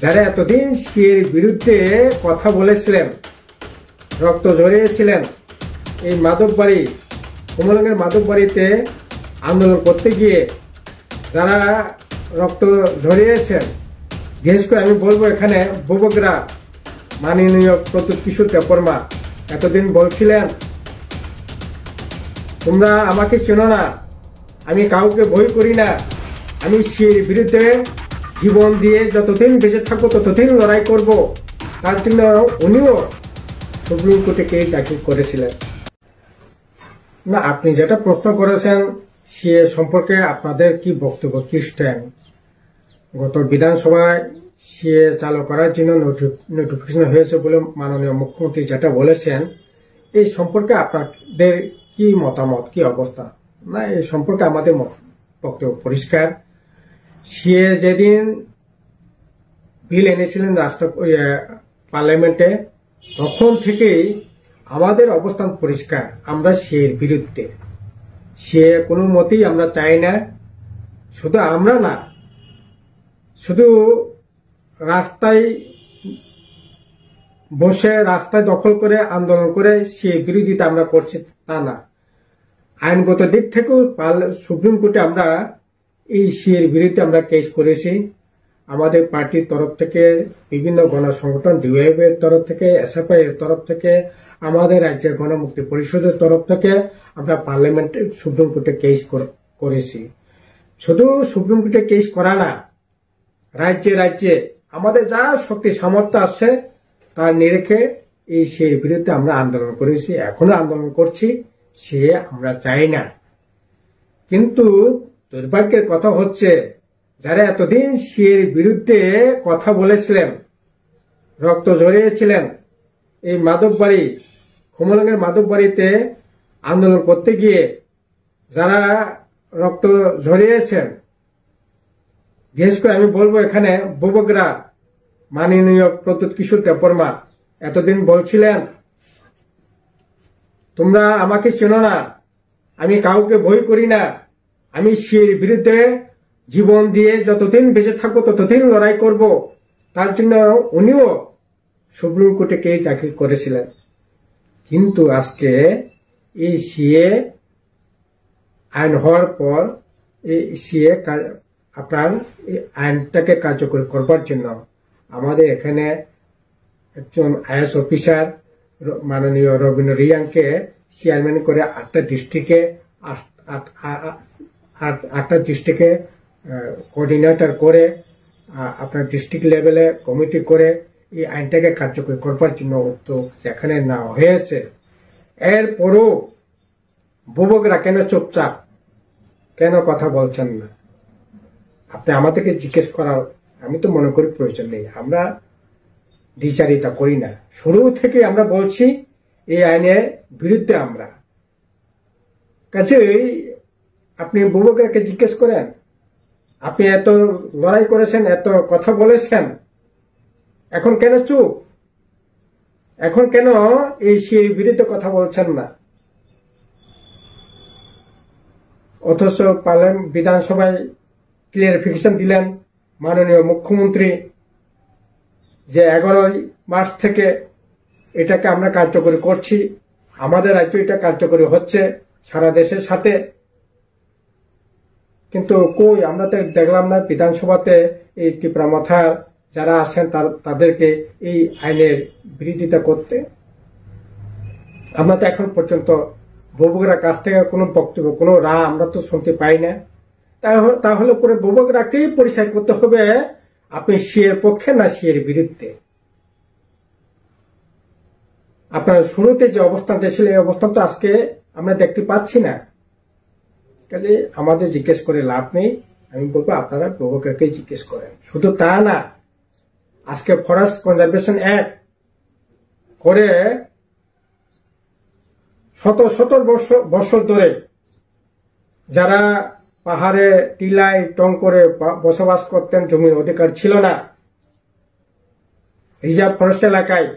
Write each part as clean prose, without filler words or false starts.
যারা এতদিন সিএর বিরুদ্ধে কথা বলেছিলেন, রক্ত ঝরিয়েছিলেন, এই মাধববাড়ি কমলগঞ্জের মাধববাড়িতে আন্দোলন করতে গিয়ে যারা রক্ত ঝরিয়েছেন, বিশেষ করে আমি বলবো এখানে ববগরা মাননীয় প্রদ্যুৎ কিশোর দেববর্মা এতদিন বলছিলেন তোমরা আমাকে চেনো না, আমি কাউকে ভয় করি না, আমি সিএর বিরুদ্ধে জীবন দিয়ে যতদিন বেঁচে থাকবো ততদিন লড়াই করব। তার জন্য উনিও সুপ্রিম কোর্টে কেস দাখিল করেছিলেন। না, আপনি যেটা প্রশ্ন করেছেন সিএ সম্পর্কে আপনাদের কি বক্তব্য, কি স্ট্যান্ড? গত বিধানসভায় সিএ চালু করার জন্য নোটিফিকেশন হয়েছে বলে মাননীয় মুখ্যমন্ত্রী যেটা বলেছেন, এই সম্পর্কে আপনাদের কি মতামত, কি অবস্থা? না, এই সম্পর্কে আমাদের বক্তব্য পরিষ্কার। সিএ যেদিন বিল এনেছিলেন পার্লামেন্টে, তখন থেকেই আমাদের অবস্থান পরিষ্কার, আমরা সিএর বিরুদ্ধে। সিএ কোনো মতেই আমরা চাই না। শুধু আমরা না, শুধু রাস্তায় বসে রাস্তায় দখল করে আন্দোলন করে সিএ বিরোধিতা আমরা করছি তা না, আইনগত দিক থেকেও সুপ্রিম কোর্টে আমরা এই সিএর বিরুদ্ধে আমরা কেস করেছি। আমাদের পার্টির তরফ থেকে, বিভিন্ন গণসংগঠন ডিওয়াইএফ এর তরফ থেকে, এসএফআই এর তরফ থেকে, আমাদের রাজ্যের গণমুক্তি পরিষদের তরফ থেকে আমরা পার্লামেন্টে সুপ্রিম কোর্টে কেস করেছি। শুধু সুপ্রিম কোর্টে কেস করা না, রাজ্যে রাজ্যে আমাদের যা শক্তি সামর্থ্য আছে তার নিরেখে এই সিএর বিরুদ্ধে আমরা আন্দোলন করেছি, এখনো আন্দোলন করছি। সিএ আমরা চাই না। কিন্তু দুর্ভাগ্যের কথা হচ্ছে, যারা এতদিন সিএর বিরুদ্ধে কথা বলেছিলেন, রক্ত ঝরিয়েছিলেন, এই মাধববাড়ি কমলগঞ্জের মাধববাড়িতে আন্দোলন করতে গিয়ে যারা রক্ত ঝরিয়েছেন, বিশেষ করে আমি বলবো এখানে ববগরা মাননীয় প্রদ্যুৎ কিশোর দেববর্মা এতদিন বলছিলেন তোমরা আমাকে চেনো না, আমি কাউকে ভয় করি না, আমি সিএর বিরুদ্ধে জীবন দিয়ে যতদিন বেঁচে থাকবো ততদিন লড়াই করব। তার জন্য উনিও সুপ্রিম কোর্টে কেস দাখিল করেছিলেন। কিন্তু আজকে এই সিএ আইন হওয়ার পর এই সিএ আপনার এই আইনটাকে কার্যকরী করবার জন্য আমাদের এখানে একজন আইএস অফিসার মাননীয় রবীন্দ্র রিয়াংকে চেয়ারম্যান করে 8টা ডিস্ট্রিক্টে কোঅর্ডিনেটর করে আপনার ডিস্ট্রিক্ট লেভেলে কমিটি করে এই আইনটাকে কার্যকরী করবার জন্য উদ্যোগ যেখানে নেওয়া হয়েছে। এরপরও ববগরা কেন চুপচাপ, কেন কথা বলছেন না? আপনি আমাদেরকে জিজ্ঞেস করার আমি তো মনে করি প্রয়োজন নেই। আমরা দ্বিচারিতা করি না, শুরু থেকে আমরা বলছি এই আইনের বিরুদ্ধে আমরা। কাজেই আপনি ববগরাকে জিজ্ঞেস করেন, আপনি এত লড়াই করেছেন, এত কথা বলেছেন, এখন কেন চুপ? এখন কেন এই সিএর বিরুদ্ধে কথা বলছেন না? অথচ পার্লামেন্ট বিধানসভায় ক্লিয়ারিফিকেশন দিলেন মাননীয় মুখ্যমন্ত্রী যে 11 মার্চ থেকে এটাকে আমরা কার্যকরী করছি, আমাদের রাজ্য এটা কার্যকরী হচ্ছে সারা দেশের সাথে। কিন্তু কই, আমরা তো দেখলাম না বিধানসভাতে এই ত্রিপুরা মাথার যারা আছেন তাদেরকে এই আইনের বিরোধিতা করতে। আমরা তো এখন পর্যন্ত ববগরার কাছ থেকে কোনো বক্তব্য, কোনো আমরা তো শুনতে পাই না। তাহলে পরে ববগরাকেই পরিচয় করতে হবে আপনি সিএর পক্ষে না সিএর বিরুদ্ধে। আপনার শুরুতে যে অবস্থানটা ছিল এই অবস্থান তো আজকে আমরা দেখতে পাচ্ছি না। কাজে আমাদের জিজ্ঞেস করে লাভ নেই। আমি বলবো আপনারা ববগরাকে জিজ্ঞেস করেন। শুধু তা না, আজকে ফরেস্ট কনজারভেশন অ্যাক্ট করে শত বছর ধরে যারা পাহাড়ে টিলায় টং করে বসবাস করতেন, জমির অধিকার ছিল না, রিজার্ভ ফরেস্ট এলাকায়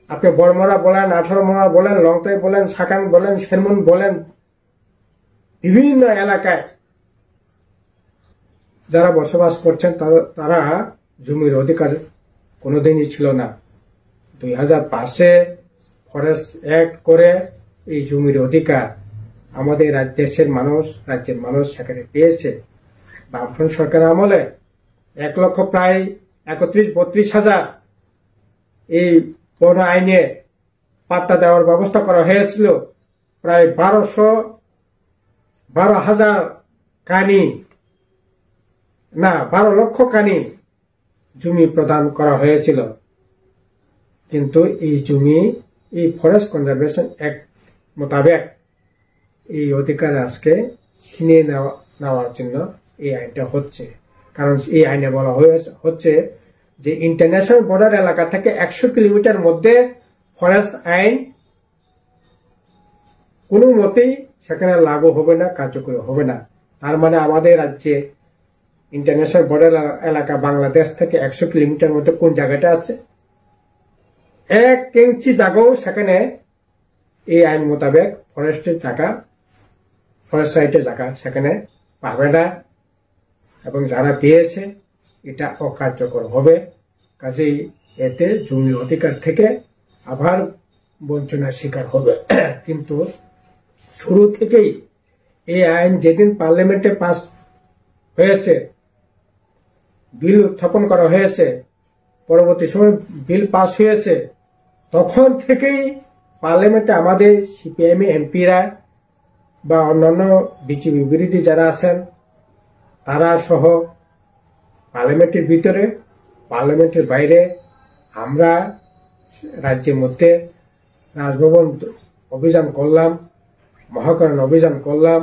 আপনি বড়মরা বলেন, 18 মরা বলেন, লংটাই বলেন, সাকান বলেন, শেরমন বলেন, বিভিন্ন এলাকায় যারা বসবাস করছেন তারা জমির অধিকার কোনোদিনই ছিল না। 2005-এ ফরেস্ট অ্যাক্ট করে এই জমির অধিকার আমাদের দেশের মানুষ, রাজ্যের মানুষ সেখানে পেয়েছে। বামফ্রন্ট সরকার আমলে 1 লক্ষ প্রায় 31-32 হাজার এই বন আইনে পাট্টা দেওয়ার ব্যবস্থা করা হয়েছিল। প্রায় 12 লক্ষ কানি জমি প্রদান করা হয়েছিল। কিন্তু এই জমি, এই ফরেস্ট কনজারভেশন অ্যাক্ট মোতাবেক এই অধিকার আজকে ছিনিয়ে নেওয়ার জন্য এই আইনটা হচ্ছে। কারণ এই আইনে বলা হচ্ছে যে ইন্টারন্যাশনাল বর্ডার এলাকা থেকে 100 কিলোমিটার মধ্যে ফরেস্ট আইন কোনো মতেই সেখানে লাগু হবে না, কার্যকরী হবে না। তার মানে আমাদের রাজ্যে ইন্টারন্যাশনাল বর্ডার এলাকা বাংলাদেশ থেকে 100 কিলোমিটার মধ্যে কোন জায়গাটা আছে, 1 ইঞ্চি জায়গাও সেখানে এই আইন মোতাবেক ফরেস্ট রাইটের জায়গা সেখানে পাবে না, এবং যারা পেয়েছে এটা অকার্যকর হবে। কাজেই এতে জমি অধিকার থেকে আবার বঞ্চনার শিকার হবে। কিন্তু শুরু থেকেই এই আইন যেদিন পার্লামেন্টে পাস হয়েছে, বিল উত্থাপন করা হয়েছে, পরবর্তী সময় বিল পাস হয়েছে, তখন থেকেই পার্লামেন্টে আমাদের সিপিআইএম এমপিরা বা অন্যান্য বিজেপি বিরোধী যারা আছেন তারা সহ পার্লামেন্টের ভিতরে, পার্লামেন্টের বাইরে আমরা রাজ্যের মধ্যে রাজভবন অভিযান করলাম, মহাকরণ অভিযান করলাম,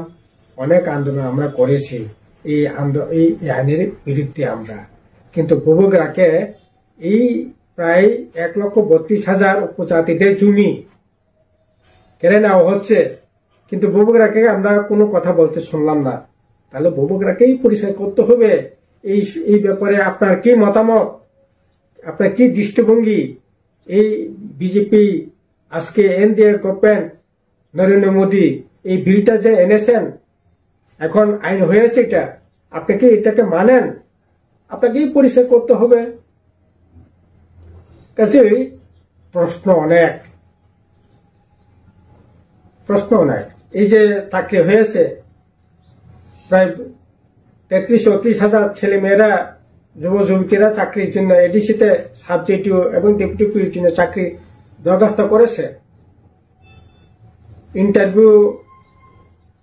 অনেক আন্দোলন আমরা করেছি এই আইনের বিরুদ্ধে আমরা। কিন্তু বুবুগরাকে এই প্রায় 1,32,000 উপজাতিদের জমি কেড়ে নেওয়া হচ্ছে, কিন্তু বুবুগরাকে আমরা কোনো কথা বলতে শুনলাম না। তাহলে বুবুগরাকেই পরিচয় করতে হবে। এই ব্যাপারে আপনার কি মতামত, আপনার কি দৃষ্টিভঙ্গি? এই বিজেপি আজকে এনডিএ গভর্নমেন্ট নরেন্দ্র মোদী এই বিলটা যে এনেছেন, এখন আইন হয়েছে, এটা আপনি কি এটাকে মানেন? আপনাকেই পরিচয় করতে হবে। কাজেই প্রশ্ন অনেক। এই যে চাকরি হয়েছে, প্রায় 33-34 হাজার ছেলে মেয়েরা, যুব যুবতীরা চাকরির জন্য এডিসিতে সাবজেক্টিভ এবং ডেপুটি পুলিশ জন্য চাকরি দরখাস্ত করেছে। ইন্টারভিউ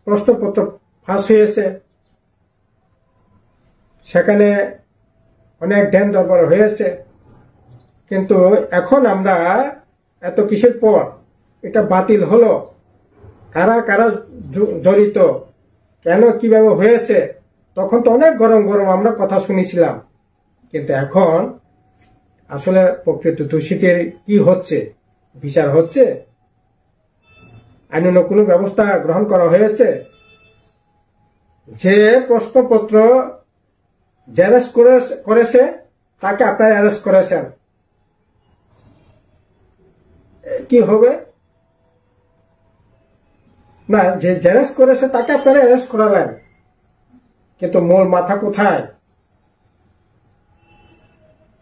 প্রশ্নপত্র ফাঁস হয়েছে, সেখানে অনেক ধ্যান দরবার হয়েছে। কিন্তু এখন আমরা এত কিসের পর এটা বাতিল হলো, কারা কারা জড়িত, কেন কিভাবে হয়েছে, তখন তো অনেক গরম আমরা কথা শুনেছিলাম। কিন্তু এখন আসলে প্রকৃত দোষীদের কি হচ্ছে, বিচার হচ্ছে, আইনানুগ কোনো ব্যবস্থা গ্রহণ করা হয়েছে? যে প্রশ্নপত্র জেরক্স করেছে তাকে আপনারা অ্যারেস্ট করেছেন, কি হবে? না, যে জেরক্স করেছে তাকে আপনারা অ্যারেস্ট করালেন, কিন্তু মূল মাথা কোথায়?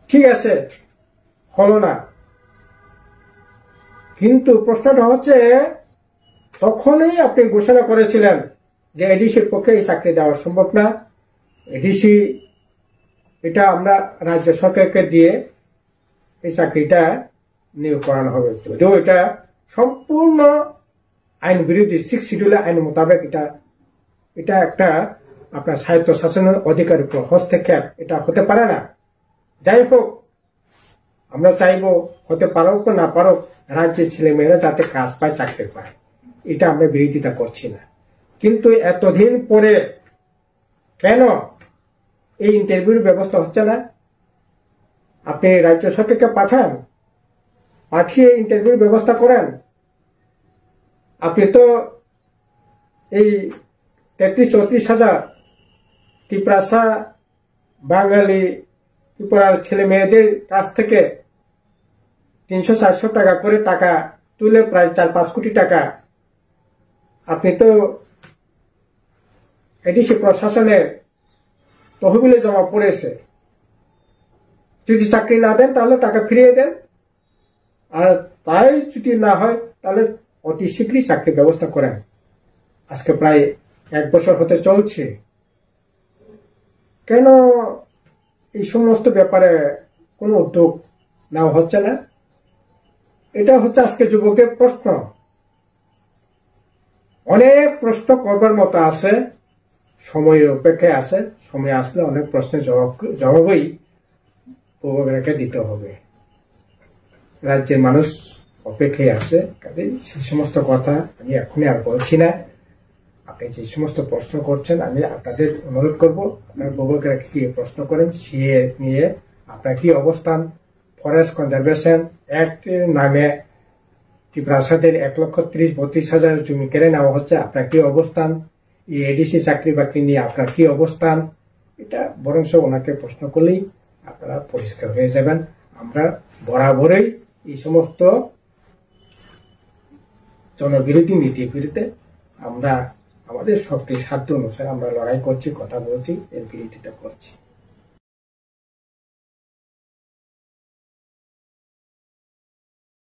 ঠিক আছে, হলো না। কিন্তু প্রশ্নটা হচ্ছে, তখনই আপনি ঘোষণা করেছিলেন যে এডিসির পক্ষে এই চাকরি দেওয়া সম্ভব না, এডিসি এটা আমরা রাজ্য সরকারকে দিয়ে এই চাকরিটা নিয়োগ করানো হবে। যদিও এটা সম্পূর্ণ আইন বিরোধী, 6 শিডিউল আইন মোতাবেক এটা একটা আপনার স্বায়ত্ত শাসনের অধিকারের উপর হস্তক্ষেপ, এটা হতে পারে না। যাই হোক, আমরা চাইবো হতে পারুক না পারুক, রাজ্যের ছেলে মেয়েরা যাতে কাজ পায়, চাকরি পায়, এটা আমরা বিরোধিতা করছি না। কিন্তু এতদিন পরে কেন এই ইন্টারভিউর ব্যবস্থা হচ্ছে না? আপনি রাজ্য সরকারকে পাঠিয়ে ইন্টারভিউর ব্যবস্থা করেন। আপনি তো এই 33-34 হাজার ত্রিপুরা বাঙালি ত্রিপুরার ছেলে মেয়েদের কাছ থেকে 300-400 টাকা করে টাকা তুলে প্রায় 4-5 কোটি টাকা আপনি তো এডিসি প্রশাসনের তহবিলে জমা পড়েছে। যদি চাকরি না দেন তাহলে টাকা ফিরিয়ে দেন, আর তাই যদি না হয় তাহলে অতি শীঘ্রই চাকরির ব্যবস্থা করেন। আজকে প্রায় 1 বছর হতে চলছে, কেন এই সমস্ত ব্যাপারে কোনো উদ্যোগ নেওয়া হচ্ছে না? এটা হচ্ছে আজকে যুবকদের প্রশ্ন। অনেক প্রশ্ন করবার মতো আছে, সময়ের অপেক্ষায় আছে, সময় আসলে অনেক প্রশ্নের জবাবই যুবকদেরকে দিতে হবে। রাজ্যের মানুষ অপেক্ষায় আছে, কাজে সেই সমস্ত কথা আমি এখনই আর বলছি না। আপনি যে সমস্ত প্রশ্ন করছেন, আমি আপনাদের অনুরোধ করব আপনার যুবকরা কি প্রশ্ন করেন, সিএ নিয়ে আপনার কি অবস্থান, ফরেস্ট কনজারভেশন অ্যাক্টের নামে ত্রিপুরাসাদের 1,30,32,000 জমি কেড়ে নেওয়া হচ্ছে, আপনার কি অবস্থান, এই এডিসি চাকরি বাকরি নিয়ে আপনার কি অবস্থান, এটা বরঞ্চ ওনাকে প্রশ্ন করলেই আপনারা পরিষ্কার হয়ে যাবেন। আমরা বরাবরই এই সমস্ত জনবিরোধী নীতির বিরুদ্ধে আমরা আমাদের শক্তির সাধ্য অনুসারে আমরা লড়াই করছি, কথা বলছি, এর বিরোধিতা করছি।